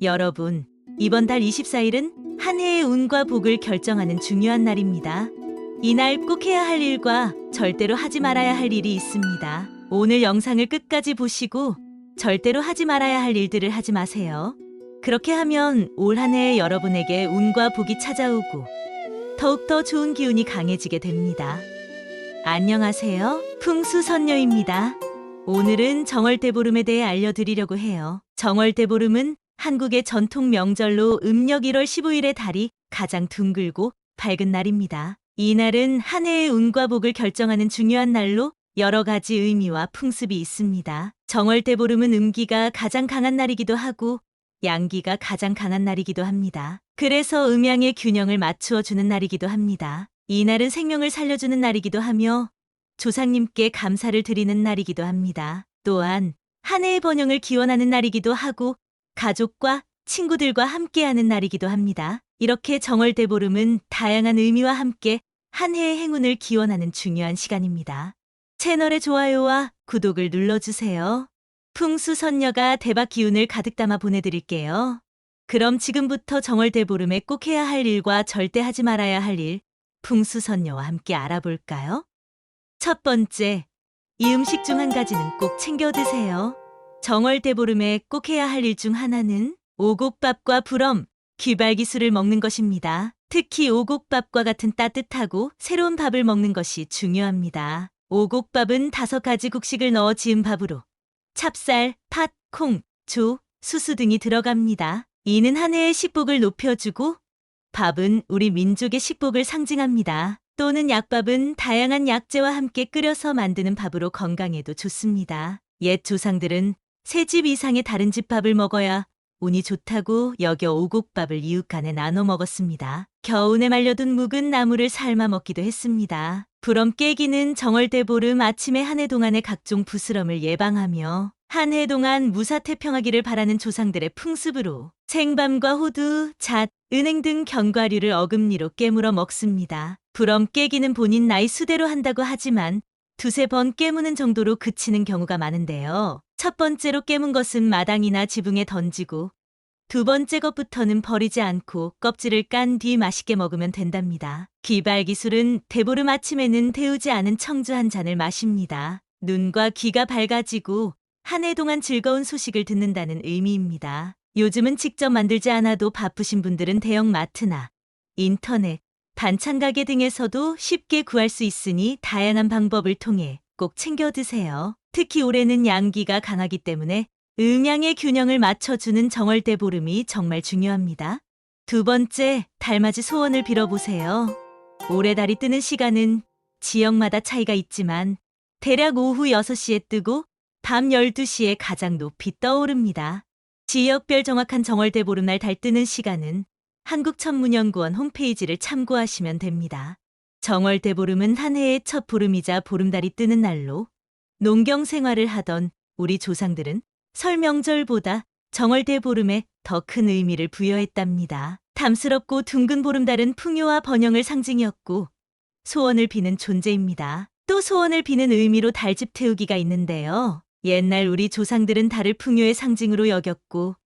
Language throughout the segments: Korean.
여러분, 이번 달 24일은 한 해의 운과 복을 결정하는 중요한 날입니다. 이날 꼭 해야 할 일과 절대로 하지 말아야 할 일이 있습니다. 오늘 영상을 끝까지 보시고 절대로 하지 말아야 할 일들을 하지 마세요. 그렇게 하면 올 한 해 여러분에게 운과 복이 찾아오고 더욱더 좋은 기운이 강해지게 됩니다. 안녕하세요. 풍수선녀입니다. 오늘은 정월대보름에 대해 알려드리려고 해요. 정월대보름은 한국의 전통 명절로 음력 1월 15일의 달이 가장 둥글고 밝은 날입니다. 이 날은 한 해의 운과 복을 결정하는 중요한 날로 여러 가지 의미와 풍습이 있습니다. 정월대보름은 음기가 가장 강한 날이기도 하고 양기가 가장 강한 날이기도 합니다. 그래서 음양의 균형을 맞추어 주는 날이기도 합니다. 이 날은 생명을 살려주는 날이기도 하며 조상님께 감사를 드리는 날이기도 합니다. 또한 한 해의 번영을 기원하는 날이기도 하고 가족과 친구들과 함께하는 날이기도 합니다. 이렇게 정월대보름은 다양한 의미와 함께 한 해의 행운을 기원하는 중요한 시간입니다. 채널의 좋아요와 구독을 눌러주세요. 풍수선녀가 대박 기운을 가득 담아 보내드릴게요. 그럼 지금부터 정월대보름에 꼭 해야 할 일과 절대 하지 말아야 할 일, 풍수선녀와 함께 알아볼까요? 첫 번째, 이 음식 중 한 가지는 꼭 챙겨 드세요. 정월대보름에 꼭 해야 할 일 중 하나는 오곡밥과 불엄, 귀발기술을 먹는 것입니다. 특히 오곡밥과 같은 따뜻하고 새로운 밥을 먹는 것이 중요합니다. 오곡밥은 5가지 국식을 넣어 지은 밥으로 찹쌀, 팥, 콩, 조, 수수 등이 들어갑니다. 이는 한 해의 식복을 높여주고 밥은 우리 민족의 식복을 상징합니다. 또는 약밥은 다양한 약재와 함께 끓여서 만드는 밥으로 건강에도 좋습니다. 옛 조상들은 3집 이상의 다른 집 밥을 먹어야 운이 좋다고 여겨 오곡밥을 이웃 간에 나눠 먹었습니다. 겨우내 말려둔 묵은 나물을 삶아 먹기도 했습니다. 불엄 깨기는 정월대보름 아침에 한 해 동안의 각종 부스럼을 예방하며 한 해 동안 무사태평하기를 바라는 조상들의 풍습으로 생밤과 호두, 잣, 은행 등 견과류를 어금니로 깨물어 먹습니다. 불엄 깨기는 본인 나이 수대로 한다고 하지만 2~3번 깨무는 정도로 그치는 경우가 많은데요. 첫 번째로 깨문 것은 마당이나 지붕에 던지고 두 번째 것부터는 버리지 않고 껍질을 깐 뒤 맛있게 먹으면 된답니다. 귀발기술은 대보름 아침에는 데우지 않은 청주 한 잔을 마십니다. 눈과 귀가 밝아지고 한 해 동안 즐거운 소식을 듣는다는 의미입니다. 요즘은 직접 만들지 않아도 바쁘신 분들은 대형 마트나 인터넷, 반찬 가게 등에서도 쉽게 구할 수 있으니 다양한 방법을 통해 꼭 챙겨 드세요. 특히 올해는 양기가 강하기 때문에 음양의 균형을 맞춰주는 정월대보름이 정말 중요합니다. 두 번째, 달맞이 소원을 빌어보세요. 올해 달이 뜨는 시간은 지역마다 차이가 있지만 대략 오후 6시에 뜨고 밤 12시에 가장 높이 떠오릅니다. 지역별 정확한 정월대보름날 달 뜨는 시간은 한국천문연구원 홈페이지를 참고하시면 됩니다. 정월대보름은 한 해의 첫 보름이자 보름달이 뜨는 날로 농경 생활을 하던 우리 조상들은 설 명절보다 정월대보름에 더 큰 의미를 부여했답니다. 탐스럽고 둥근 보름달은 풍요와 번영을 상징이었고 소원을 비는 존재입니다. 또 소원을 비는 의미로 달집 태우기가 있는데요. 옛날 우리 조상들은 달을 풍요의 상징으로 여겼고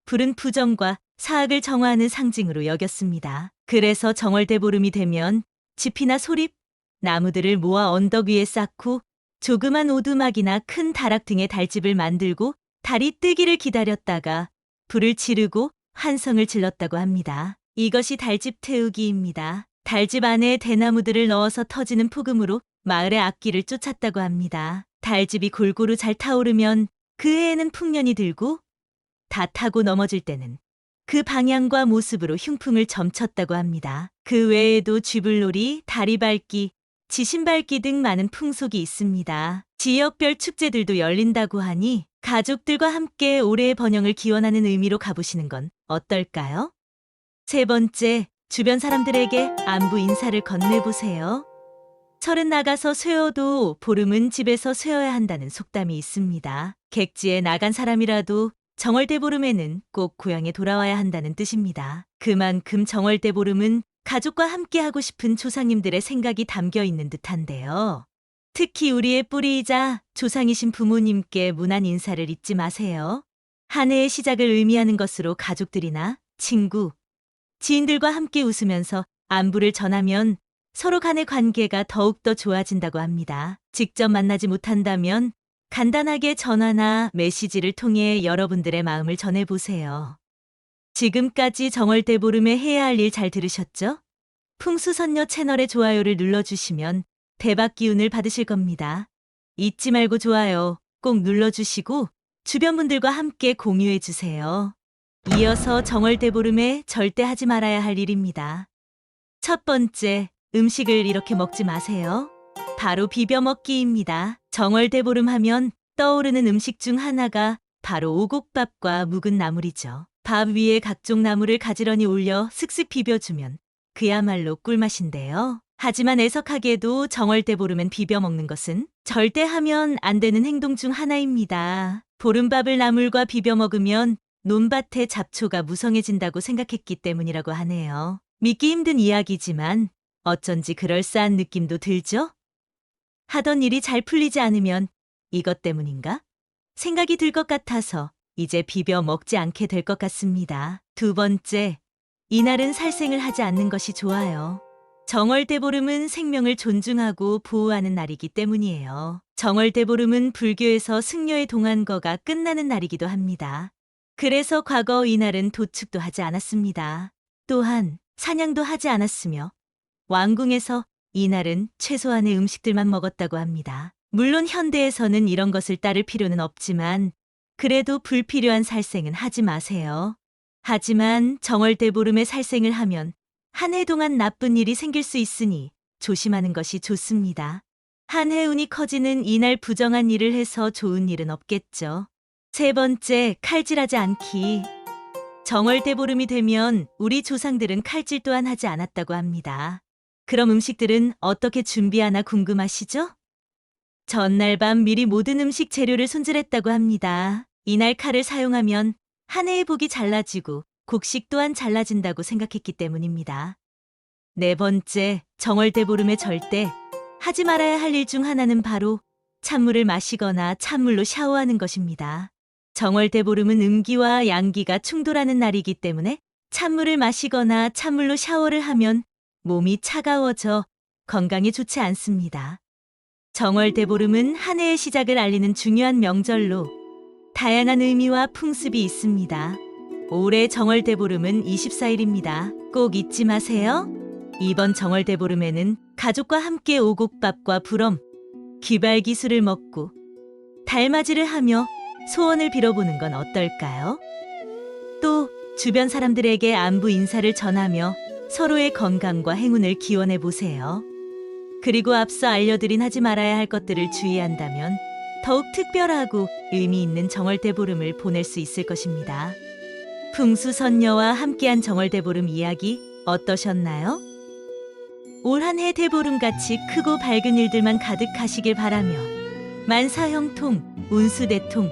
불은 부정과 사악을 정화하는 상징으로 여겼습니다. 그래서 정월대보름이 되면 지피나 소립, 나무들을 모아 언덕 위에 쌓고 조그만 오두막이나 큰 다락 등의 달집을 만들고 달이 뜨기를 기다렸다가 불을 지르고 환성을 질렀다고 합니다. 이것이 달집 태우기입니다. 달집 안에 대나무들을 넣어서 터지는 폭음으로 마을의 악기를 쫓았다고 합니다. 달집이 골고루 잘 타오르면 그 해에는 풍년이 들고 다 타고 넘어질 때는 그 방향과 모습으로 흉풍을 점쳤다고 합니다. 그 외에도 쥐불놀이, 다리밟기, 지신밟기 등 많은 풍속이 있습니다. 지역별 축제들도 열린다고 하니 가족들과 함께 올해의 번영을 기원하는 의미로 가보시는 건 어떨까요? 세 번째, 주변 사람들에게 안부 인사를 건네보세요. 철은 나가서 쇠어도 보름은 집에서 쇠어야 한다는 속담이 있습니다. 객지에 나간 사람이라도 정월대보름에는 꼭 고향에 돌아와야 한다는 뜻입니다. 그만큼 정월대보름은 가족과 함께 하고 싶은 조상님들의 생각이 담겨 있는 듯한데요. 특히 우리의 뿌리이자 조상이신 부모님께 문안 인사를 잊지 마세요. 한 해의 시작을 의미하는 것으로 가족들이나 친구, 지인들과 함께 웃으면서 안부를 전하면 서로 간의 관계가 더욱더 좋아진다고 합니다. 직접 만나지 못한다면 간단하게 전화나 메시지를 통해 여러분들의 마음을 전해보세요. 지금까지 정월대보름에 해야 할 일 잘 들으셨죠? 풍수선녀 채널의 좋아요를 눌러주시면 대박 기운을 받으실 겁니다. 잊지 말고 좋아요 꼭 눌러주시고 주변 분들과 함께 공유해주세요. 이어서 정월대보름에 절대 하지 말아야 할 일입니다. 첫 번째, 음식을 이렇게 먹지 마세요. 바로 비벼 먹기입니다. 정월대보름 하면 떠오르는 음식 중 하나가 바로 오곡밥과 묵은 나물이죠. 밥 위에 각종 나물을 가지런히 올려 슥슥 비벼주면 그야말로 꿀맛인데요. 하지만 애석하게도 정월대보름엔 비벼 먹는 것은 절대 하면 안 되는 행동 중 하나입니다. 보름밥을 나물과 비벼 먹으면 논밭의 잡초가 무성해진다고 생각했기 때문이라고 하네요. 믿기 힘든 이야기지만 어쩐지 그럴싸한 느낌도 들죠? 하던 일이 잘 풀리지 않으면 이것 때문인가? 생각이 들 것 같아서 이제 비벼 먹지 않게 될 것 같습니다. 두 번째, 이날은 살생을 하지 않는 것이 좋아요. 정월대보름은 생명을 존중하고 보호하는 날이기 때문이에요. 정월대보름은 불교에서 승려의 동안거가 끝나는 날이기도 합니다. 그래서 과거 이날은 도축도 하지 않았습니다. 또한 사냥도 하지 않았으며 왕궁에서 이날은 최소한의 음식들만 먹었다고 합니다. 물론 현대에서는 이런 것을 따를 필요는 없지만 그래도 불필요한 살생은 하지 마세요. 하지만 정월대보름에 살생을 하면 한 해 동안 나쁜 일이 생길 수 있으니 조심하는 것이 좋습니다. 한 해 운이 커지는 이날 부정한 일을 해서 좋은 일은 없겠죠. 세 번째, 칼질하지 않기. 정월대보름이 되면 우리 조상들은 칼질 또한 하지 않았다고 합니다. 그럼 음식들은 어떻게 준비하나 궁금하시죠? 전날 밤 미리 모든 음식 재료를 손질했다고 합니다. 이날 칼을 사용하면 한 해의 복이 잘라지고 곡식 또한 잘라진다고 생각했기 때문입니다. 네 번째, 정월대보름에 절대 하지 말아야 할 일 중 하나는 바로 찬물을 마시거나 찬물로 샤워하는 것입니다. 정월대보름은 음기와 양기가 충돌하는 날이기 때문에 찬물을 마시거나 찬물로 샤워를 하면 몸이 차가워져 건강에 좋지 않습니다. 정월대보름은 한 해의 시작을 알리는 중요한 명절로 다양한 의미와 풍습이 있습니다. 올해 정월대보름은 24일입니다. 꼭 잊지 마세요. 이번 정월대보름에는 가족과 함께 오곡밥과 부럼, 귀발기술을 먹고 달맞이를 하며 소원을 빌어보는 건 어떨까요? 또 주변 사람들에게 안부 인사를 전하며 서로의 건강과 행운을 기원해 보세요. 그리고 앞서 알려드린 하지 말아야 할 것들을 주의한다면 더욱 특별하고 의미 있는 정월대보름을 보낼 수 있을 것입니다. 풍수선녀와 함께한 정월대보름 이야기 어떠셨나요? 올 한 해 대보름같이 크고 밝은 일들만 가득하시길 바라며 만사형통, 운수대통,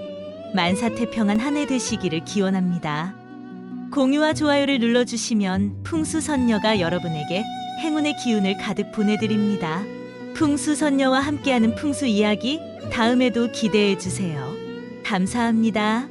만사태평한 한 해 되시기를 기원합니다. 공유와 좋아요를 눌러주시면 풍수선녀가 여러분에게 행운의 기운을 가득 보내드립니다. 풍수선녀와 함께하는 풍수 이야기 다음에도 기대해주세요. 감사합니다.